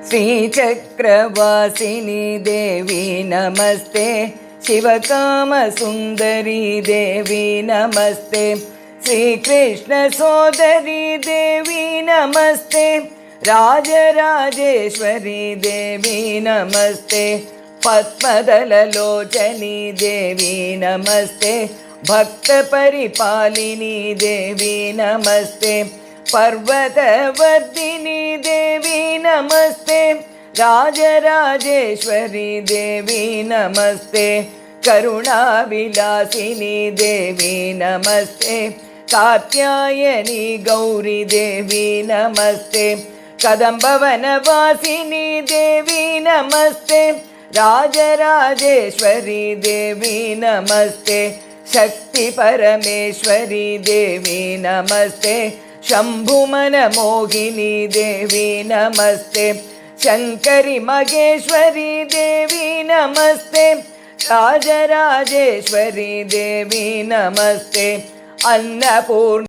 श्रीचक्रवासिनी देवी नमस्ते शिवकामसुन्दरी देवी नमस्ते श्रीकृष्णसोदरी देवी नमस्ते राजराजेश्वरी देवी नमस्ते पद्मदललोचनी देवी नमस्ते भक्तपरिपालिनी देवी नमस्ते पर्वतवर्धिनी देवी नमस्ते राजराजेश्वरी देवी नमस्ते करुणाविलासिनी देवी नमस्ते कात्यायनी गौरी देवी नमस्ते कदम्बवनवासिनी देवी नमस्ते राजराजेश्वरी देवी नमस्ते शक्ति परमेश्वरी देवी नमस्ते शम्भुमनमोहिनी देवी नमस्ते शंकरी मगेश्वरी देवी नमस्ते राजराजेश्वरी देवी नमस्ते अन्नपूर्ण